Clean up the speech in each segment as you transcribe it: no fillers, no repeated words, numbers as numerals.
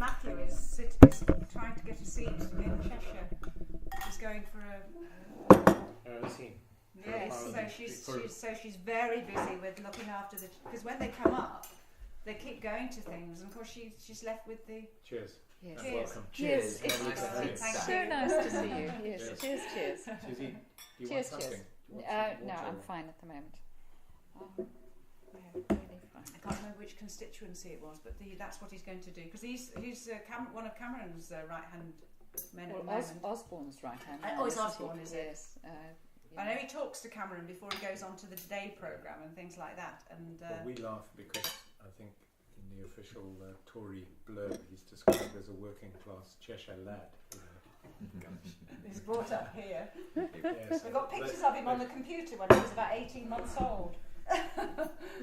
Matthew is trying to get a seat in Cheshire. He's going for a. Yes, so she's very busy with looking after because when they come up, they keep going to things, and of course she's left with the. Cheers. Yes. Cheers. Welcome. Cheers. Cheers. It's so nice to see you. Yes. Cheers. Cheers. Susie, do you Cheers. want something? No, I'm fine at the moment. Really fine. I can't remember which constituency it was, but that's what he's going to do because he's one of Cameron's right-hand men at the moment. Osborne's right-hand. It's Osborne, is it? Yes. I know he talks to Cameron before he goes on to the Today programme and things like that. And we laugh because I think in the official Tory blurb he's described as a working-class Cheshire lad. He's brought up here. Yes. We've got pictures of him on the computer when he was about 18 months old.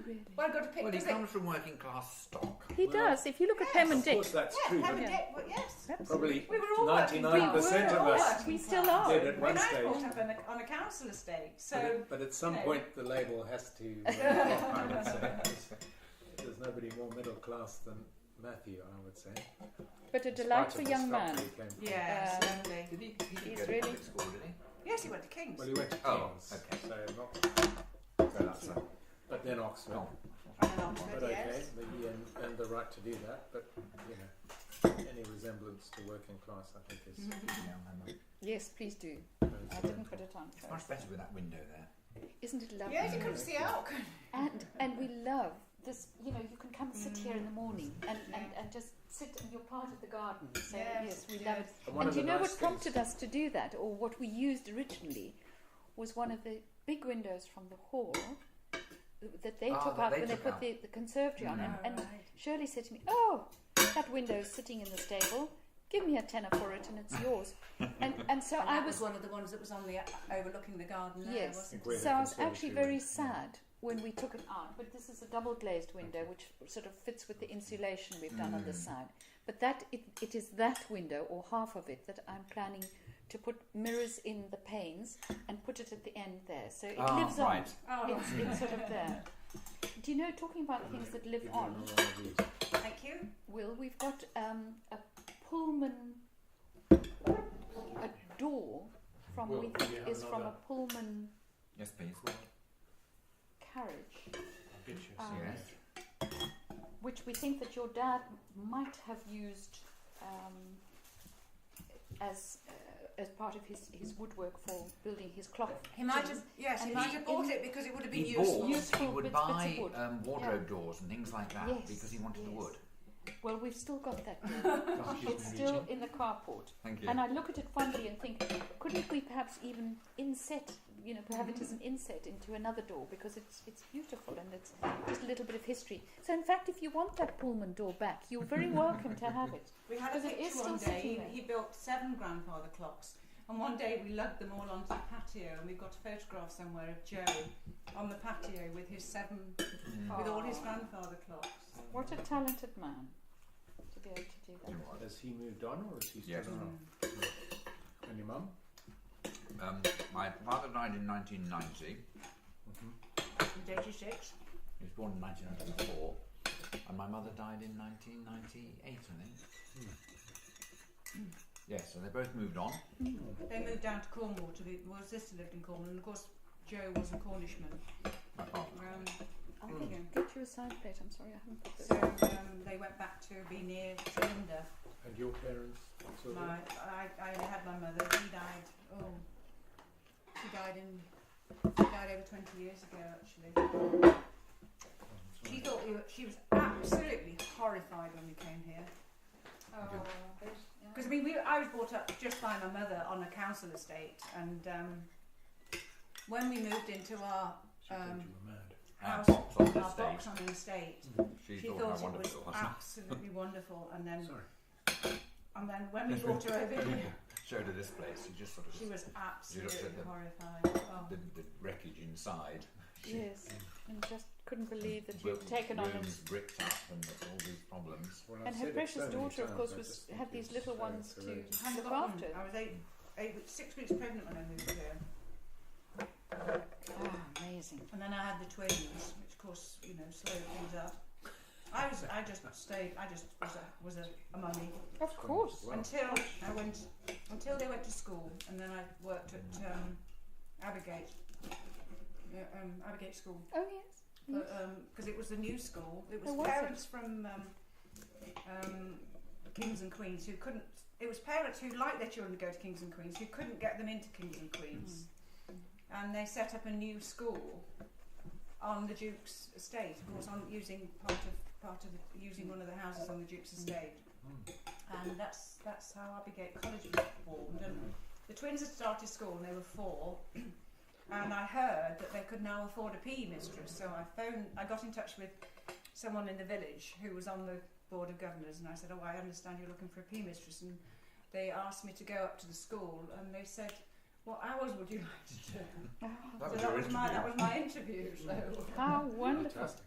Really? Well, I've got a picture. Well, he comes from working class stock. He does. If you look at Pem and Dick. Of course, that's true. Pem But and Dick, well, yes. probably We were all 99% of us We still are. did at When one I stage. brought up on a council estate, so But at some point, the label has to. I would say. There's nobody more middle class than Matthew, I would say. But a delightful young man. yeah, absolutely. Did he He's go to really- public school, did he? Yes, he went to King's. Well, he went to Oh, King's, okay. so not, So that's but then Oxford. Oh. And then Oxford, But okay, yes. and the right to do that, but you know, any resemblance to working class, I think, is. Yes, please do. I didn't put it on It's much first. better with that window there. Isn't it lovely? Yes, you couldn't see out. And we love this. You know, you can come and sit here in the morning and just sit and you're part of the garden. So yes, we love it. And you know what prompted us to do that, or what we used originally, was one of the big windows from the hall that they took out when they put the conservatory on. And Shirley said to me, "Oh, that window's sitting in the stable. Give me a tenner for it, and it's yours." And so I was one of the ones that was on the overlooking the garden. There, yes. wasn't Where it? So the I was actually conservatory very was, sad when we took it out. But this is a double glazed window, which sort of fits with the insulation we've done on this side. But that it is that window, or half of it, that I'm planning to put mirrors in the panes and put it at the end there. So it lives on. It's sort of there. Do you know, talking about things that live on, Thank you. Will, we've got a Pullman, a door from, Will, we do think you have is from a another? Pullman Yes, please. carriage, Yes. which we think that your dad might have used as part of his woodwork for building his clock. He might have, yes, And he might have bought in- it because it would have been He useful. bought, Useful he would bits of buy wood. wardrobe doors and things like that Yes, because he wanted the yes. wood. Well, we've still got that door. It's still in the carport. Thank you. And I look at it fondly and think, couldn't we perhaps even inset, have it as an inset into another door, because it's beautiful and it's just a little bit of history. So in fact, if you want that Pullman door back, you're very welcome to have it. We had a Because it is picture one still day. sitting there. He built 7 grandfather clocks, and one day we lugged them all onto the patio, and we've got a photograph somewhere of Joe on the patio with his 7, with all his grandfather clocks. What a talented man to be able to do that. Has he moved on, or is he still Yes. around? And your mum? My father died in 1990. He's 86. He was born in 1904. And my mother died in 1998, I think. Yes, so they both moved on. They moved down to Cornwall to be. Well, sister lived in Cornwall, and of course Joe was a Cornishman. My father. I can get you a side plate, I'm sorry, I haven't put this. So they went back to be near to Linda. And your parents? I only had my mother. She died. She died over 20 years ago, actually. She thought she was absolutely horrified when we came here. Because I was brought up just by my mother on a council estate, and when we moved into our house, our box on an estate, she thought it was absolutely wonderful. And then when we brought her over here, showed her this place. She just sort of. she was absolutely horrified. The wreckage inside. Yes, and just couldn't believe that Well, you'd taken on rooms bricked up and all these problems. Well, and her precious daughter, of course, had these little ones to look after. I was 6 weeks pregnant when I moved here. Oh, amazing. And then I had the twins, which of course, slowed things up. I just stayed. I just was a mummy. Of course. Wow. Until they went to school, and then I worked at Abergate. Abergate School. Oh yes. Because it was a new school. It was Oh, was parents from Kings and Queens who couldn't. It was parents who liked their children to go to Kings and Queens who couldn't get them into Kings and Queens, and they set up a new school on the Duke's estate. Of course, on using using one of the houses on the Duke's estate, and that's how Abergate College was formed. And the twins had started school and they were 4. And I heard that they could now afford a PE mistress, so I got in touch with someone in the village who was on the Board of Governors, and I said, I understand you're looking for a PE mistress, and they asked me to go up to the school, and they said, what hours would you like to do? That was my interview. So. How wonderful. Fantastic.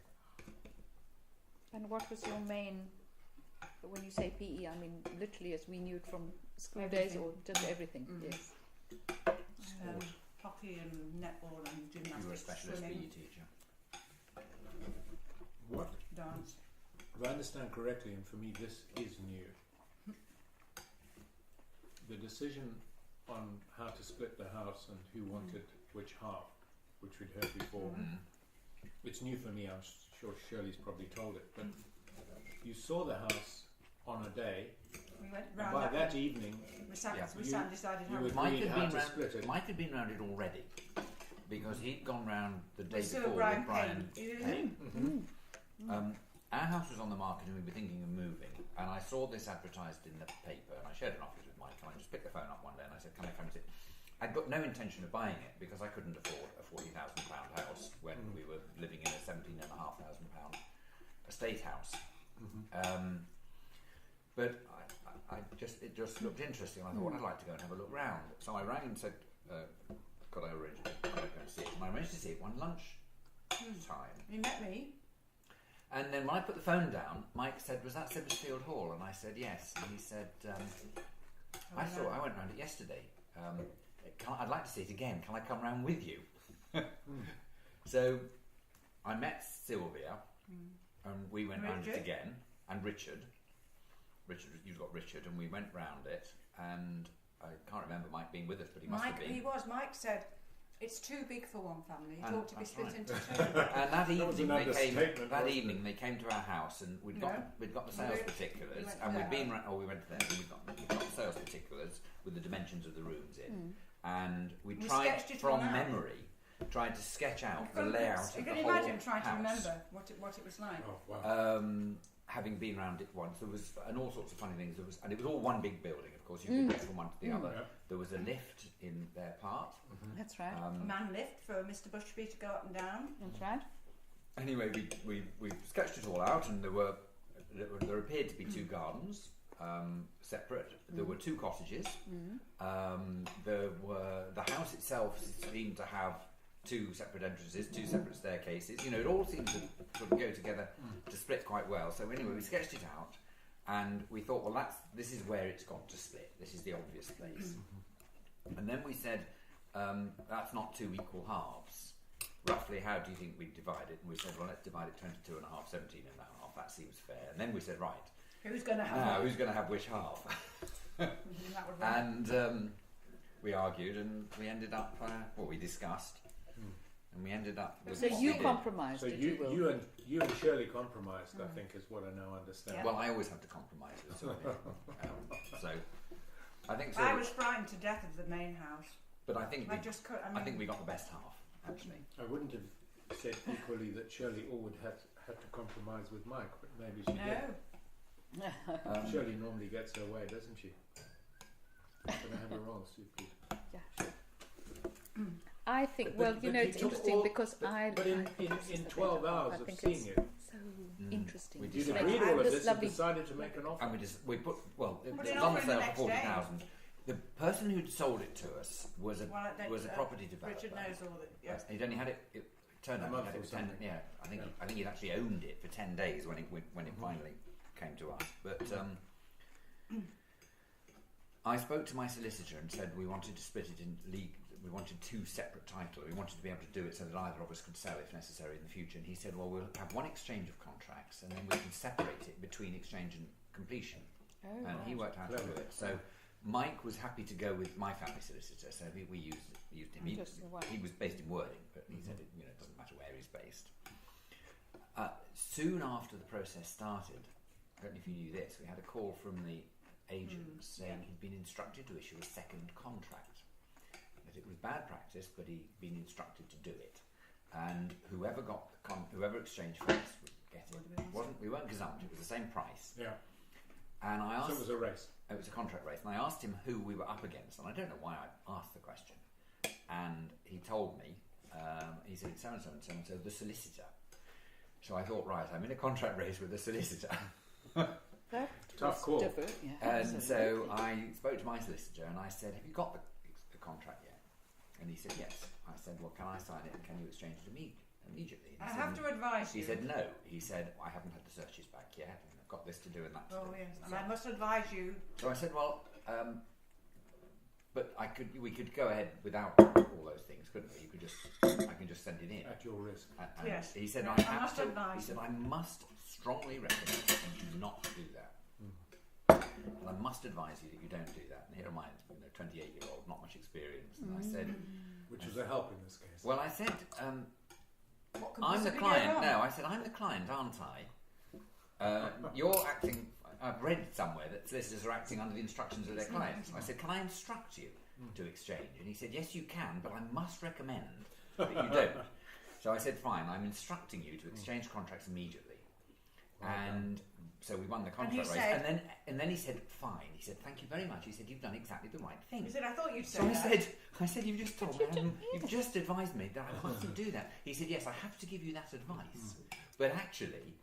And what was your main, when you say PE, I mean literally as we knew it from school days, or just everything? Yes. Hockey and netball and gymnastics. You were a specialist swimming, PE teacher. What? dance. If I understand correctly, and for me this is new, the decision on how to split the house and who wanted which half, which we'd heard before, it's new for me. I'm sure Shirley's probably told it, but you saw the house on a day. We went And round by that. that evening, We sat You- decided you how would- we Mike agreed had how been to round. split it. Mike had been round it already because he'd gone round the day Sir before Brian with Brian Payne. Payne. Our house was on the market and we were thinking of moving, and I saw this advertised in the paper, and I shared an office with Mike, and I just picked the phone up one day and I said, can I come and sit? I'd got no intention of buying it because I couldn't afford a £40,000 house when we were living in a £17,500 estate house. But it just looked interesting. I thought I'd like to go and have a look round. So I rang and said, could I arrange to go and see it? And I arranged to see it one lunch time. You met me. And then when I put the phone down, Mike said, was that Sibbersfield Hall? And I said, yes. And he said, I went round it yesterday. I'd like to see it again. Can I come round with you? So I met Sylvia, and we went round it again. And Richard, you've got Richard, and we went round it. And I can't remember Mike being with us, but he must have been. He was. Mike said, it's too big for one family. It And ought to be that's split right. into two. And that was evening an they came. understatement, That wasn't evening they came to our house, and we'd got the sales particulars, we went to and their we'd been. We went to them. And we've got the sales particulars with the dimensions of the rooms in, and we tried sketched it from all out. memory, tried to sketch out You the layout of can the whole imagine trying to house. remember what it was like. oh wow, Having been round it once, there was and all sorts of funny things. And it was all one big building. Of course, you could get from one to the other. Yeah. There was a lift in their part. That's right. A man lift for Mr. Bushby to go up and down. That's right. Anyway, we sketched it all out, and there appeared to be 2 gardens, separate. There were 2 cottages. The house itself seemed to have 2 separate entrances, 2 separate staircases. You know, it all seemed to sort of go together to split quite well. So anyway, we sketched it out, and we thought, well, this is where it's got to split. This is the obvious place. And then we said, that's not 2 equal halves. Roughly, how do you think we'd divide it? And we said, well, let's divide it 22 and a half, 17 and a half. That seems fair. And then we said, right, Who's going to have now what? who's going to have which half? That would work. And we argued, and we ended up, we discussed, and we ended up with So what you we did. compromised, so if you will. you and Shirley compromised. I think is what I now understand. Yeah. Well, I always have to compromise with Sylvia. So I think I was frightened to death of the main house. but I think I just could. I think we got the best half, actually. I wouldn't have said equally that Shirley always had to compromise with Mike, but maybe she did. Shirley normally gets her way, doesn't she? Can I have a roll, Sue, please? Yeah, sure. I think, But- well, but you know, you it's took interesting all- because But in 12 hours of seeing it, so interesting. We to you'd just make agreed all of this this and lovely. decided to make an offer. And we put it Put was it on on the for the sale next for day. 40,000. The person who'd sold it to us was a property developer. Richard knows all that. Yes. He'd only had it. It turned A out he month had it or for 10. something. Yeah, I think he'd actually owned it for 10 days when it finally came to us. But I spoke to my solicitor and said we wanted to split it in we wanted two separate titles. We wanted to be able to do it so that either of us could sell if necessary in the future. And he said, well, we'll have one exchange of contracts and then we can separate it between exchange and completion. And he worked out how to do it. So Mike was happy to go with my family solicitor, so we used him. He was based in Worthing, but he said it doesn't matter where he's based. Soon after the process started, I don't know if you knew this, we had a call from the agent saying he'd been instructed to issue a second contract. That it was bad practice, but he'd been instructed to do it. And whoever exchanged first would get it. We weren't gazumped, it was the same price. Yeah. And I asked, so it was a race. It was a contract race, and I asked him who we were up against, and I don't know why I asked the question. And he told me, he said, so and so, the solicitor. So I thought, right, I'm in a contract race with a solicitor. Tough call. And so I spoke to my solicitor, and I said, have you got the contract yet? And he said, yes. I said, well, can I sign it, and can you exchange it immediately? I have to advise you. He said, no. He said, I haven't had the searches back yet, and I've got this to do and that to do. Oh, yes. And I must advise you. So I said, well, but we could go ahead without all those things, couldn't we? I can just send it in. At your risk. And yes. He said, I must advise. He said, I must strongly recommend that you not do that. And I must advise you that you don't do that. And here am I, 28-year-old, not much experience. And I said... Which was a help in this case. Well, I said, what can I'm the possibly client. go wrong? No, I said, I'm the client, aren't I? You're acting... I've read somewhere that solicitors are acting under the instructions of their clients. I said, can I instruct you to exchange? And he said, yes, you can, but I must recommend that you don't. So I said, fine, I'm instructing you to exchange contracts immediately. And so we won the contract race. And then he said, fine. He said, thank you very much. He said, you've done exactly the right thing. He said, I thought you'd say so that. I said, you've just told me, you've just advised me that I mustn't do that. He said, yes, I have to give you that advice. But actually,